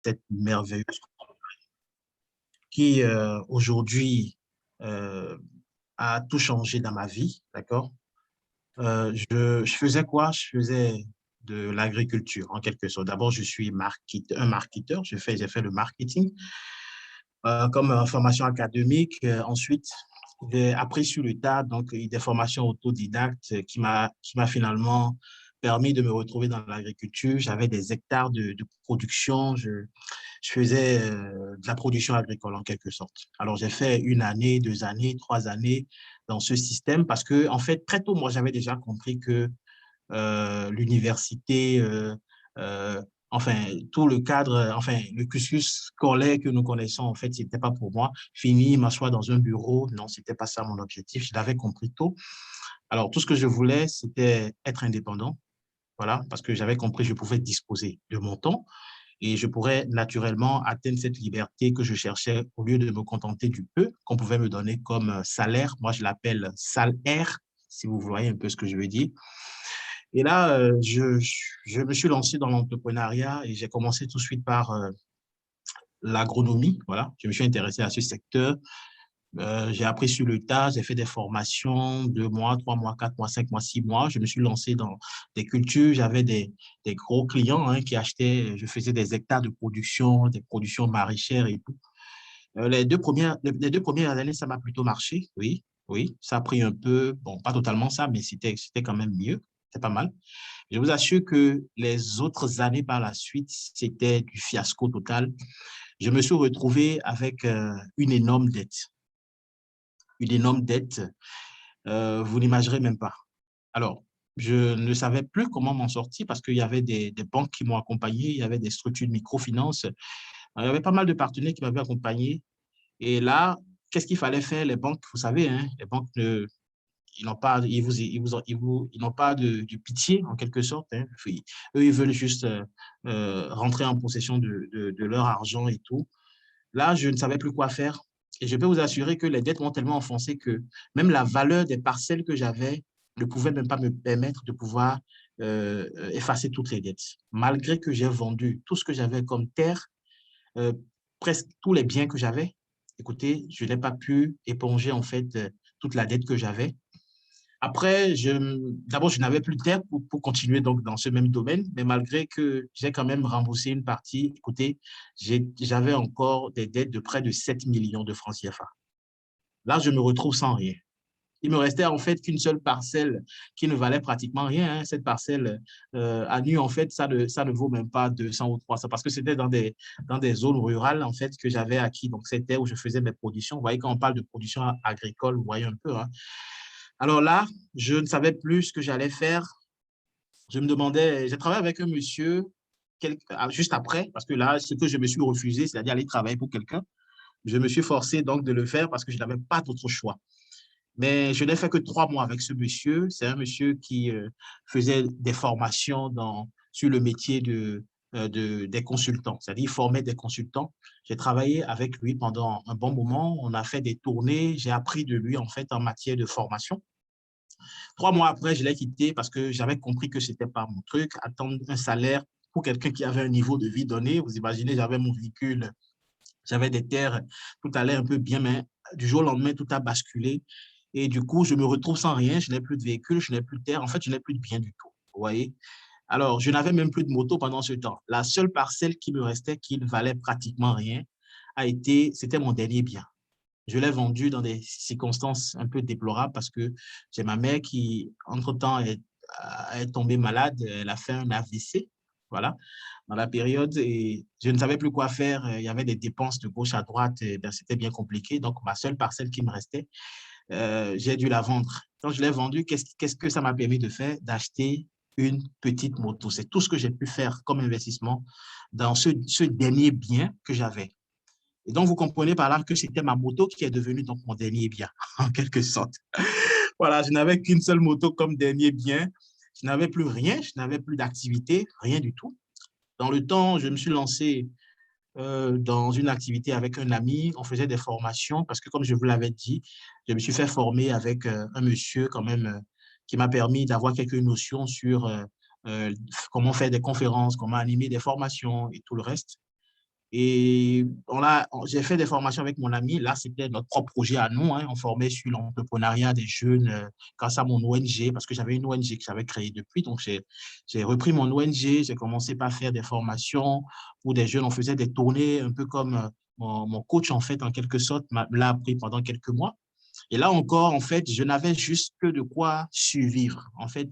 cette merveilleuse qui aujourd'hui euh, a tout changé dans ma vie, d'accord? Je faisais quoi? Je faisais de l'agriculture, en quelque sorte. D'abord, je suis un marketeur. J'ai fait le marketing comme formation académique. Ensuite, j'ai appris sur le tas, donc des formations autodidactes qui m'a finalement permis de me retrouver dans l'agriculture. J'avais des hectares de production. Je faisais de la production agricole en quelque sorte. Alors, j'ai fait une année, 2 années, 3 années dans ce système parce que, en fait, très tôt, moi, j'avais déjà compris que l'université, euh, enfin, tout le cadre, enfin, le cursus scolaire que nous connaissons, en fait, c'était pas pour moi. Fini, m'asseoir dans un bureau, non, c'était pas ça mon objectif. Je l'avais compris tôt. Alors, tout ce que je voulais, c'était être indépendant. Voilà, parce que j'avais compris que je pouvais disposer de mon temps et je pourrais naturellement atteindre cette liberté que je cherchais au lieu de me contenter du peu qu'on pouvait me donner comme salaire. Moi, je l'appelle salaire, si vous voyez un peu ce que je veux dire. Et là, je me suis lancé dans l'entrepreneuriat et j'ai commencé tout de suite par l'agronomie. Voilà, je me suis intéressé à ce secteur. J'ai appris sur le tas, j'ai fait des formations, 2 mois, 3 mois, 4 mois, 5 mois, 6 mois. Je me suis lancé dans des cultures. J'avais des gros clients qui achetaient, je faisais des hectares de production, des productions maraîchères et tout. Les deux premières années, ça m'a plutôt marché, oui, oui. Ça a pris un peu, bon, pas totalement ça, mais c'était quand même mieux, c'est pas mal. Je vous assure que les autres années par la suite, c'était du fiasco total. Je me suis retrouvé avec une énorme dette. Vous n'imagerez même pas. Alors, je ne savais plus comment m'en sortir parce qu'il y avait des banques qui m'ont accompagné, il y avait des structures de microfinance, il y avait pas mal de partenaires qui m'avaient accompagné. Et là, qu'est-ce qu'il fallait faire? Les banques, vous savez, hein, les banques ils n'ont pas, ils n'ont pas de pitié, en quelque sorte. Hein. Eux, ils veulent juste rentrer en possession de leur argent et tout. Là, je ne savais plus quoi faire. Et je peux vous assurer que les dettes m'ont tellement enfoncé que même la valeur des parcelles que j'avais ne pouvait même pas me permettre de pouvoir effacer toutes les dettes. Malgré que j'ai vendu tout ce que j'avais comme terre, euh, presque tous les biens que j'avais, écoutez, je n'ai pas pu éponger en fait toute la dette que j'avais. Après, d'abord, je n'avais plus de terre pour continuer donc dans ce même domaine, mais malgré que j'ai quand même remboursé une partie, écoutez, j'avais encore des dettes de près de 7 millions de francs CFA. Là, je me retrouve sans rien. Il me restait en fait qu'une seule parcelle qui ne valait pratiquement rien. Hein. Cette parcelle, à nu, en fait, ça ne vaut même pas 200 ou 300 parce que c'était dans des zones rurales, en fait, que j'avais acquis. Donc, c'était où je faisais mes productions. Vous voyez, quand on parle de production agricole, vous voyez un peu. Hein. Alors là, je ne savais plus ce que j'allais faire. Je me demandais, j'ai travaillé avec un monsieur juste après, parce que là, ce que je me suis refusé, c'est-à-dire aller travailler pour quelqu'un, je me suis forcé donc de le faire parce que je n'avais pas d'autre choix. Mais je n'ai fait que 3 mois avec ce monsieur. C'est un monsieur qui faisait des formations sur le métier des consultants, c'est-à-dire il formait des consultants. J'ai travaillé avec lui pendant un bon moment. On a fait des tournées. J'ai appris de lui en fait en matière de formation. 3 mois après, je l'ai quitté parce que j'avais compris que ce n'était pas mon truc. Attendre un salaire pour quelqu'un qui avait un niveau de vie donné. Vous imaginez, j'avais mon véhicule, j'avais des terres, tout allait un peu bien, mais du jour au lendemain, tout a basculé. Et du coup, je me retrouve sans rien. Je n'ai plus de véhicule, je n'ai plus de terre. En fait, je n'ai plus de bien du tout. Vous voyez? Alors, je n'avais même plus de moto pendant ce temps. La seule parcelle qui me restait, qui ne valait pratiquement rien, c'était mon dernier bien. Je l'ai vendu dans des circonstances un peu déplorables parce que j'ai ma mère qui, entre-temps, est tombée malade. Elle a fait un AVC, voilà, dans la période. Et je ne savais plus quoi faire. Il y avait des dépenses de gauche à droite. Ben, c'était bien compliqué. Donc, ma seule parcelle qui me restait, j'ai dû la vendre. Quand je l'ai vendue, qu'est-ce que ça m'a permis de faire? D'acheter une petite moto. C'est tout ce que j'ai pu faire comme investissement dans ce dernier bien que j'avais. Et donc, vous comprenez par là que c'était ma moto qui est devenue donc mon dernier bien, en quelque sorte. Voilà, je n'avais qu'une seule moto comme dernier bien. Je n'avais plus rien, je n'avais plus d'activité, rien du tout. Dans le temps, je me suis lancé dans une activité avec un ami. On faisait des formations parce que, comme je vous l'avais dit, je me suis fait former avec un monsieur quand même qui m'a permis d'avoir quelques notions sur comment faire des conférences, comment animer des formations et tout le reste. Et j'ai fait des formations avec mon ami. Là, c'était notre propre projet à nous, hein. On formait sur l'entrepreneuriat des jeunes grâce à mon ONG, parce que j'avais une ONG que j'avais créée depuis. Donc, j'ai repris mon ONG, j'ai commencé par faire des formations pour des jeunes. On faisait des tournées un peu comme mon coach, en fait, en quelque sorte, l'a appris pendant quelques mois. Et là encore, en fait, je n'avais juste que de quoi survivre. En fait,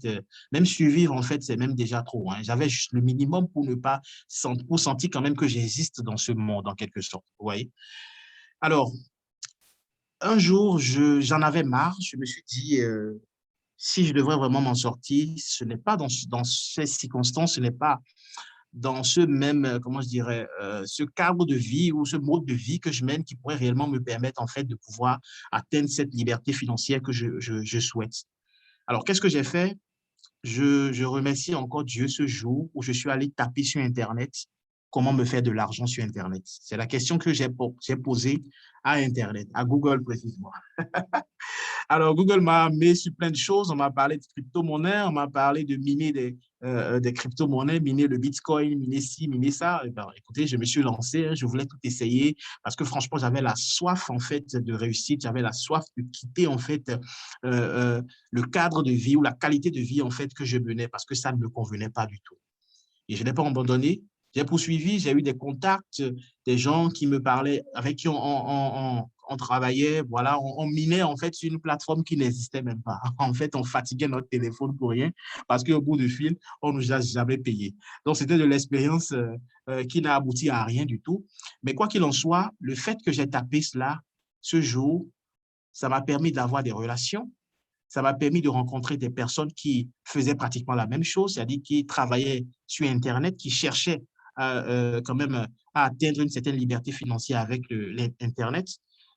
même survivre, en fait, c'est même déjà trop, hein. J'avais juste le minimum pour ne pas pour sentir quand même que j'existe dans ce monde, en quelque sorte. Vous voyez? Alors, un jour, j'en avais marre. Je me suis dit, si je devrais vraiment m'en sortir, ce n'est pas dans ces circonstances, ce n'est pas dans ce même, comment je dirais, ce cadre de vie ou ce mode de vie que je mène qui pourrait réellement me permettre, en fait, de pouvoir atteindre cette liberté financière que je souhaite. Alors, qu'est-ce que j'ai fait? Je remercie encore Dieu ce jour où je suis allé taper sur Internet comment me faire de l'argent sur Internet. C'est la question que j'ai posée à Internet, à Google précisément. Alors, Google m'a amené sur plein de choses. On m'a parlé de crypto-monnaies, on m'a parlé de miner des crypto-monnaies, miner le Bitcoin, miner ci, miner ça. Et ben, écoutez, je me suis lancé, hein, je voulais tout essayer parce que franchement, j'avais la soif en fait de réussite, j'avais la soif de quitter en fait le cadre de vie ou la qualité de vie en fait que je menais parce que ça ne me convenait pas du tout. Et je n'ai pas abandonné. J'ai poursuivi, j'ai eu des contacts, des gens qui me parlaient, avec qui on travaillait, voilà, on minait en fait sur une plateforme qui n'existait même pas. En fait, on fatiguait notre téléphone pour rien parce qu'au bout du fil, on ne nous a jamais payé. Donc, c'était de l'expérience qui n'a abouti à rien du tout. Mais quoi qu'il en soit, le fait que j'ai tapé cela ce jour, ça m'a permis d'avoir des relations, ça m'a permis de rencontrer des personnes qui faisaient pratiquement la même chose, c'est-à-dire qui travaillaient sur Internet, qui cherchaient quand même à atteindre une certaine liberté financière avec l'Internet.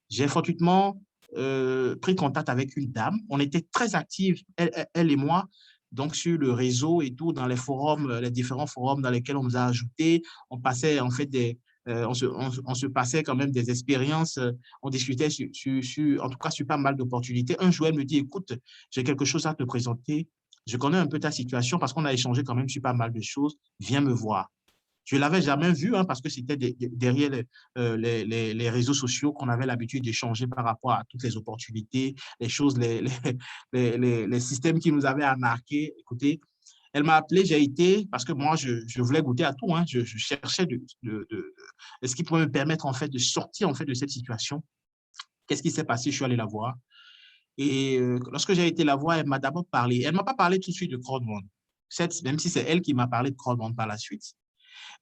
J'ai fortuitement pris contact avec une dame. On était très actifs, elle et moi, donc sur le réseau et tout, dans les forums, les différents forums dans lesquels on nous a ajoutés. On passait en fait on se passait quand même des expériences, on discutait en tout cas sur pas mal d'opportunités. Un jour, elle me dit, écoute, j'ai quelque chose à te présenter. Je connais un peu ta situation parce qu'on a échangé quand même sur pas mal de choses. Viens me voir. Je ne l'avais jamais vu hein, parce que c'était derrière les réseaux sociaux qu'on avait l'habitude d'échanger par rapport à toutes les opportunités, les choses, les systèmes qui nous avaient arnaqués. Écoutez, elle m'a appelé, j'ai été, parce que moi, je voulais goûter à tout. Hein, je cherchais de ce qui pouvait me permettre en fait de sortir en fait de cette situation. Qu'est-ce qui s'est passé? Je suis allé la voir. Et lorsque j'ai été la voir, elle m'a d'abord parlé. Elle ne m'a pas parlé tout de suite de crowdfunding, même si c'est elle qui m'a parlé de crowdfunding par la suite.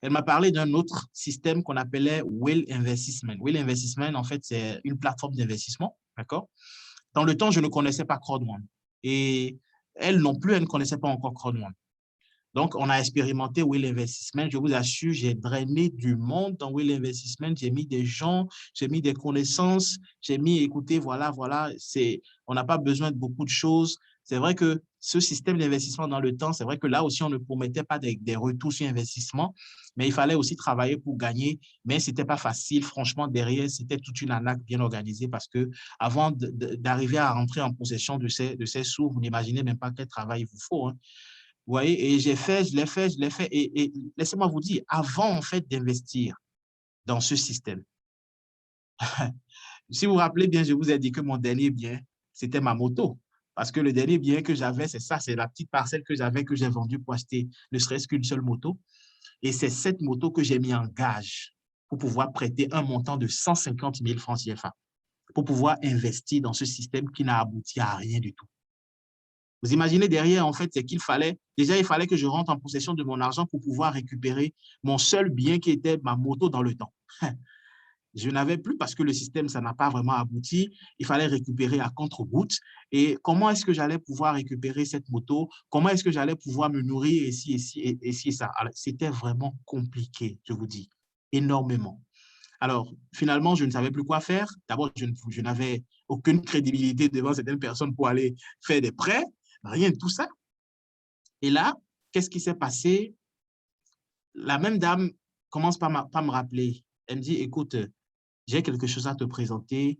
Elle m'a parlé d'un autre système qu'on appelait Will Investment. Will Investment, en fait, c'est une plateforme d'investissement, d'accord? Dans le temps, je ne connaissais pas crowdfunding. Et elle non plus, elle ne connaissait pas encore crowdfunding. Donc, on a expérimenté Will Investment. Je vous assure, j'ai drainé du monde dans Will Investment. J'ai mis des gens, j'ai mis des connaissances, j'ai mis, écoutez, voilà, on n'a pas besoin de beaucoup de choses. C'est vrai que ce système d'investissement dans le temps, c'est vrai que là aussi, on ne promettait pas des retours sur investissement, mais il fallait aussi travailler pour gagner. Mais ce n'était pas facile. Franchement, derrière, c'était toute une arnaque bien organisée parce que avant d'arriver à rentrer en possession de ces sous, vous n'imaginez même pas quel travail il vous faut, hein. Vous voyez, et j'ai fait, je l'ai fait, je l'ai fait. Et laissez-moi vous dire, avant en fait d'investir dans ce système, si vous vous rappelez bien, je vous ai dit que mon dernier bien, c'était ma moto. Parce que le dernier bien que j'avais, c'est ça, c'est la petite parcelle que j'avais, que j'ai vendue pour acheter ne serait-ce qu'une seule moto. Et c'est cette moto que j'ai mis en gage pour pouvoir prêter un montant de 150 000 francs CFA, pour pouvoir investir dans ce système qui n'a abouti à rien du tout. Vous imaginez derrière, en fait, c'est qu'il fallait, déjà, il fallait que je rentre en possession de mon argent pour pouvoir récupérer mon seul bien qui était ma moto dans le temps. Je n'avais plus parce que le système, ça n'a pas vraiment abouti. Il fallait récupérer à contre-goutte. Et comment est-ce que j'allais pouvoir récupérer cette moto? Comment est-ce que j'allais pouvoir me nourrir ici, ici, ici et ça? C'était vraiment compliqué, je vous dis, énormément. Alors, finalement, je ne savais plus quoi faire. D'abord, je n'avais aucune crédibilité devant certaines personnes pour aller faire des prêts, rien de tout ça. Et là, qu'est-ce qui s'est passé? La même dame commence par me rappeler. Elle me dit, écoute, j'ai quelque chose à te présenter.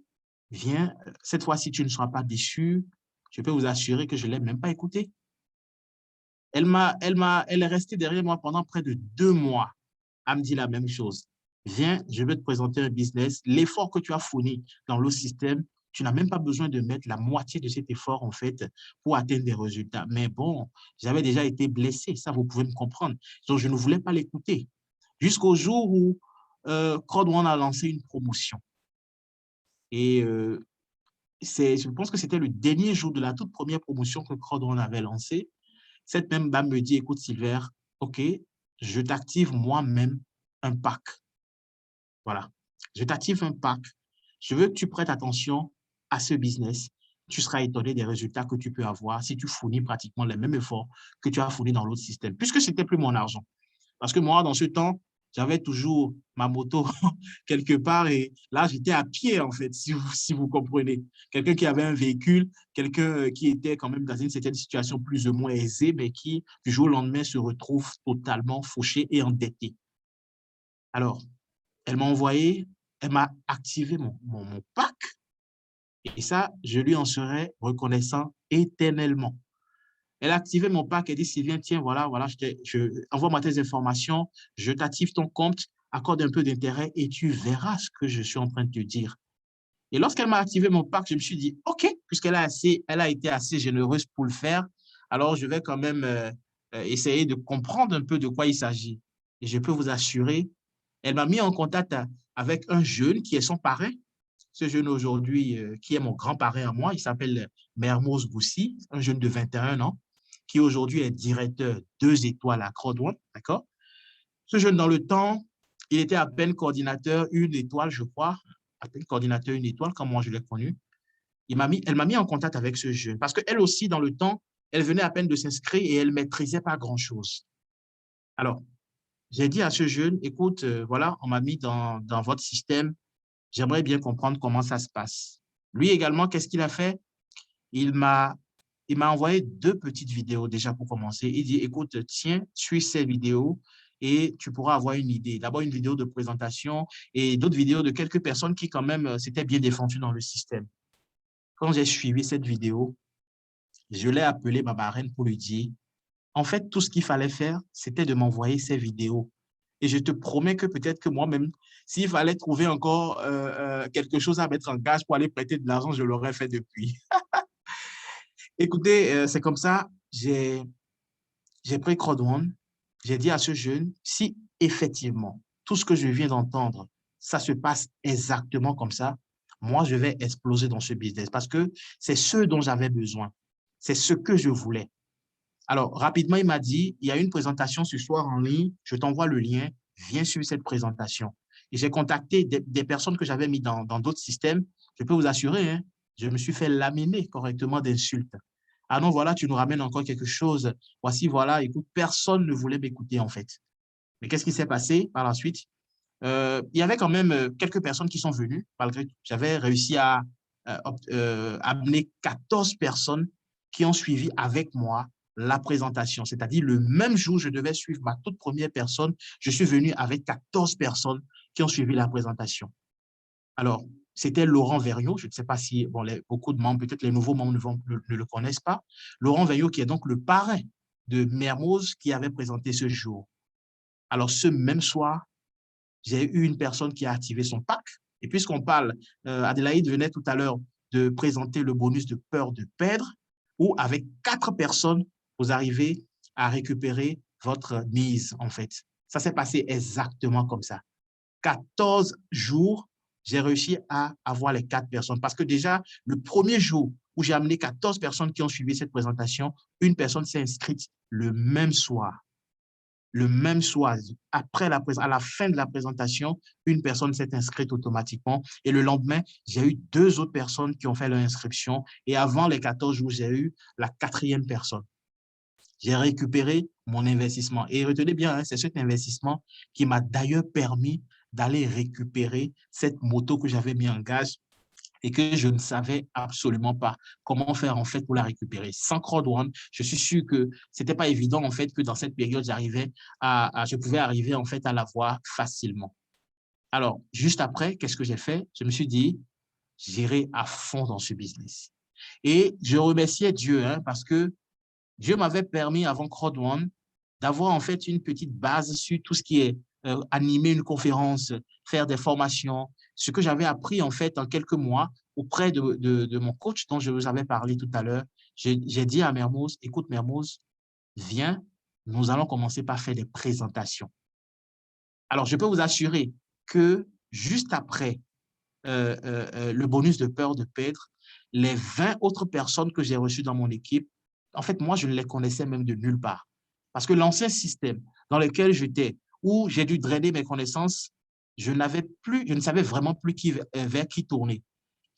Viens, cette fois-ci, tu ne seras pas déçu. Je peux vous assurer que je ne l'ai même pas écouté. Elle est restée derrière moi pendant près de 2 mois. Elle me dit la même chose. viens, je vais te présenter un business. L'effort que tu as fourni dans le système, tu n'as même pas besoin de mettre la moitié de cet effort, en fait, pour atteindre des résultats. Mais bon, j'avais déjà été blessé, ça, vous pouvez me comprendre. Donc, je ne voulais pas l'écouter. Jusqu'au jour où Crowd One a lancé une promotion. Et je pense que c'était le dernier jour de la toute première promotion que Crowd One avait lancée. Cette même dame me dit, écoute, Silver, OK, je t'active moi-même un pack. Voilà. Je t'active un pack. Je veux que tu prêtes attention à ce business. Tu seras étonné des résultats que tu peux avoir si tu fournis pratiquement les mêmes efforts que tu as fournis dans l'autre système, puisque ce n'était plus mon argent. Parce que moi, dans ce temps, j'avais toujours ma moto quelque part et là, j'étais à pied, en fait, si vous comprenez. Quelqu'un qui avait un véhicule, quelqu'un qui était quand même dans une certaine situation plus ou moins aisée, mais qui, du jour au lendemain, se retrouve totalement fauché et endetté. Alors, elle m'a envoyé, elle m'a activé mon pack et ça, je lui en serai reconnaissant éternellement. Elle a activé mon pack, elle dit, Sylvain, tiens, voilà, envoie-moi tes informations, je t'active ton compte, accorde un peu d'intérêt et tu verras ce que je suis en train de te dire. Et lorsqu'elle m'a activé mon pack, je me suis dit, OK, elle a été assez généreuse pour le faire, alors je vais quand même essayer de comprendre un peu de quoi il s'agit. Et je peux vous assurer, elle m'a mis en contact avec un jeune qui est son parrain. Ce jeune aujourd'hui, qui est mon grand parrain à moi, il s'appelle Mermoz Goussi, un jeune de 21 ans, qui aujourd'hui est directeur 2 étoiles à Crowd One, d'accord? Ce jeune, dans le temps, il était à peine coordinateur 1 étoile, je crois, à peine coordinateur 1 étoile, comme moi je l'ai connu. Elle m'a mis en contact avec ce jeune, parce qu'elle aussi, dans le temps, elle venait à peine de s'inscrire et elle ne maîtrisait pas grand-chose. Alors, j'ai dit à ce jeune, écoute, voilà, on m'a mis dans votre système, j'aimerais bien comprendre comment ça se passe. Lui également, qu'est-ce qu'il a fait? Il m'a il m'a envoyé 2 petites vidéos déjà pour commencer. Il dit, écoute, tiens, suis ces vidéos et tu pourras avoir une idée. D'abord, une vidéo de présentation et d'autres vidéos de quelques personnes qui, quand même, s'étaient bien défendues dans le système. Quand j'ai suivi cette vidéo, je l'ai appelé ma marraine pour lui dire, en fait, tout ce qu'il fallait faire, c'était de m'envoyer ces vidéos. Et je te promets que peut-être que moi-même, s'il fallait trouver encore quelque chose à mettre en gage pour aller prêter de l'argent, je l'aurais fait depuis. Écoutez, c'est comme ça, j'ai pris Crowd One, j'ai dit à ce jeune, si effectivement, tout ce que je viens d'entendre, ça se passe exactement comme ça, moi, je vais exploser dans ce business parce que c'est ce dont j'avais besoin. C'est ce que je voulais. Alors, rapidement, il m'a dit, il y a une présentation ce soir en ligne, je t'envoie le lien, viens suivre cette présentation. Et j'ai contacté des personnes que j'avais mis dans d'autres systèmes. Je peux vous assurer, hein, je me suis fait laminer correctement d'insultes. Ah non, voilà, tu nous ramènes encore quelque chose. Voici, voilà, écoute, personne ne voulait m'écouter en fait. Mais qu'est-ce qui s'est passé par la suite? Il y avait quand même quelques personnes qui sont venues, malgré tout. J'avais réussi à amener 14 personnes qui ont suivi avec moi la présentation. C'est-à-dire, le même jour, je devais suivre ma toute première personne. Je suis venu avec 14 personnes qui ont suivi la présentation. Alors, c'était Laurent Vergniaud. Je ne sais pas si bon, beaucoup de membres, peut-être les nouveaux membres ne le connaissent pas. Laurent Vergniaud, qui est donc le parrain de Mermoz, qui avait présenté ce jour. Alors, ce même soir, j'ai eu une personne qui a activé son pack. Et puisqu'on parle, Adélaïde venait tout à l'heure de présenter le bonus de peur de perdre, où avec 4 personnes, vous arrivez à récupérer votre mise, en fait. Ça s'est passé exactement comme ça. 14 jours, j'ai réussi à avoir les 4 personnes. Parce que déjà, le premier jour où j'ai amené 14 personnes qui ont suivi cette présentation, une personne s'est inscrite le même soir. Le même soir, à la fin de la présentation, une personne s'est inscrite automatiquement. Et le lendemain, j'ai eu 2 autres personnes qui ont fait leur inscription. Et avant les 14 jours, j'ai eu la 4e personne. J'ai récupéré mon investissement. Et retenez bien, hein, c'est cet investissement qui m'a d'ailleurs permis d'aller récupérer cette moto que j'avais mis en gage et que je ne savais absolument pas comment faire en fait pour la récupérer. Sans Crowd One, je suis sûr que c'était pas évident en fait que dans cette période, je pouvais arriver en fait à l'avoir facilement. Alors, juste après, qu'est-ce que j'ai fait? Je me suis dit, j'irai à fond dans ce business. Et je remerciais Dieu hein, parce que Dieu m'avait permis avant Crowd One d'avoir en fait une petite base sur tout ce qui est animer une conférence, faire des formations. Ce que j'avais appris en fait en quelques mois auprès de mon coach dont je vous avais parlé tout à l'heure, j'ai dit à Mermoz, écoute Mermoz, viens, nous allons commencer par faire des présentations. Alors, je peux vous assurer que juste après le bonus de peur de perdre, les 20 autres personnes que j'ai reçues dans mon équipe, en fait, moi, je ne les connaissais même de nulle part. Parce que l'ancien système dans lequel j'étais, où j'ai dû drainer mes connaissances, je ne savais vraiment plus vers qui tourner.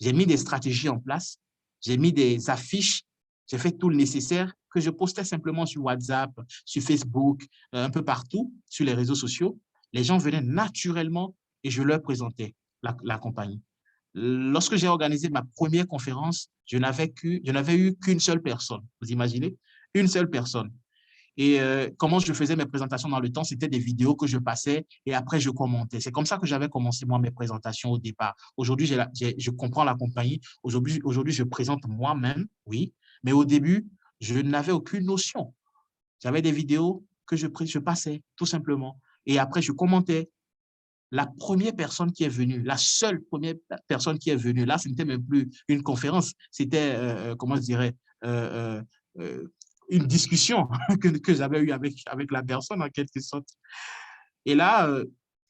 J'ai mis des stratégies en place, j'ai mis des affiches, j'ai fait tout le nécessaire que je postais simplement sur WhatsApp, sur Facebook, un peu partout, sur les réseaux sociaux. Les gens venaient naturellement et je leur présentais la compagnie. Lorsque j'ai organisé ma première conférence, je n'avais eu qu'une seule personne. Vous imaginez? Une seule personne. Et comment je faisais mes présentations dans le temps, c'était des vidéos que je passais et après je commentais. C'est comme ça que j'avais commencé moi mes présentations au départ. Aujourd'hui, je comprends la compagnie. Aujourd'hui, je présente moi-même, oui, mais au début, je n'avais aucune notion. J'avais des vidéos que je passais tout simplement. Et après, je commentais. La première personne qui est venue, la seule première personne qui est venue, là, ce n'était même plus une conférence, c'était, comment je dirais, euh, euh, une discussion que j'avais eue avec la personne en quelque sorte. Et là,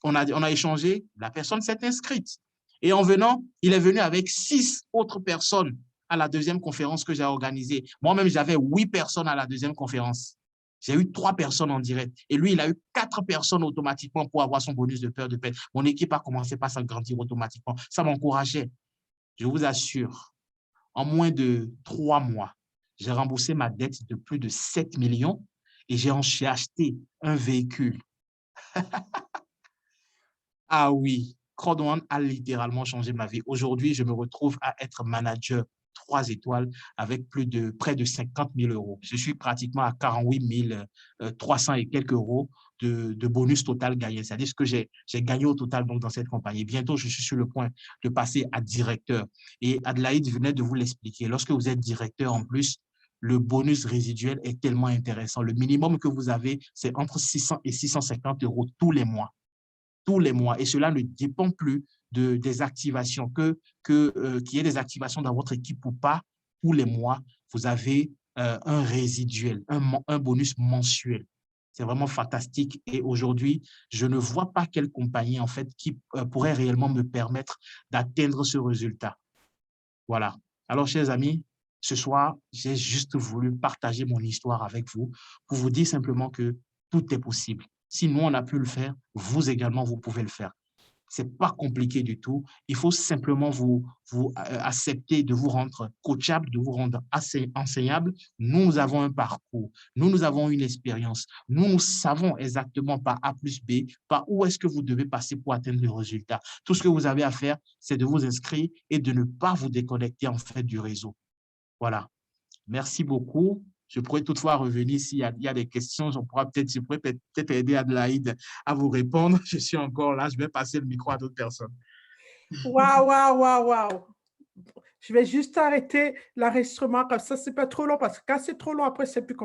on a échangé, la personne s'est inscrite. Et en venant, il est venu avec 6 autres personnes à la deuxième conférence que j'ai organisée. Moi-même, j'avais 8 personnes à la deuxième conférence. J'ai eu 3 personnes en direct. Et lui, il a eu 4 personnes automatiquement pour avoir son bonus de peur de perdre. Mon équipe a commencé par s'agrandir automatiquement. Ça m'encourageait. Je vous assure, en moins de 3 mois, j'ai remboursé ma dette de plus de 7 millions et j'ai acheté un véhicule. Ah oui, Crowd One a littéralement changé ma vie. Aujourd'hui, je me retrouve à être manager 3 étoiles avec près de 50 000 euros. Je suis pratiquement à 48 300 et quelques euros de bonus total gagné. C'est-à-dire ce que j'ai gagné au total donc, dans cette compagnie. Bientôt, je suis sur le point de passer à directeur. Et Adelaide venait de vous l'expliquer. Lorsque vous êtes directeur, en plus, le bonus résiduel est tellement intéressant. Le minimum que vous avez, c'est entre 600 et 650 euros tous les mois. Tous les mois. Et cela ne dépend plus des activations, qu'il y ait des activations dans votre équipe ou pas. Tous les mois, vous avez un résiduel, un bonus mensuel. C'est vraiment fantastique. Et aujourd'hui, je ne vois pas quelle compagnie, en fait, qui pourrait réellement me permettre d'atteindre ce résultat. Voilà. Alors, chers amis, ce soir, j'ai juste voulu partager mon histoire avec vous pour vous dire simplement que tout est possible. Si nous, on a pu le faire, vous également, vous pouvez le faire. Ce n'est pas compliqué du tout. Il faut simplement vous accepter de vous rendre coachable, de vous rendre assez enseignable. Nous avons un parcours, nous avons une expérience. Nous savons exactement par A plus B, par où est-ce que vous devez passer pour atteindre le résultat. Tout ce que vous avez à faire, c'est de vous inscrire et de ne pas vous déconnecter en fait du réseau. Voilà. Merci beaucoup. Je pourrais toutefois revenir s'il y a des questions. Je pourrais peut-être aider Adelaide à vous répondre. Je suis encore là. Je vais passer le micro à d'autres personnes. Waouh, waouh, waouh, waouh. Je vais juste arrêter l'enregistrement comme ça, c'est pas trop long parce que quand c'est trop long, après, c'est plus compliqué.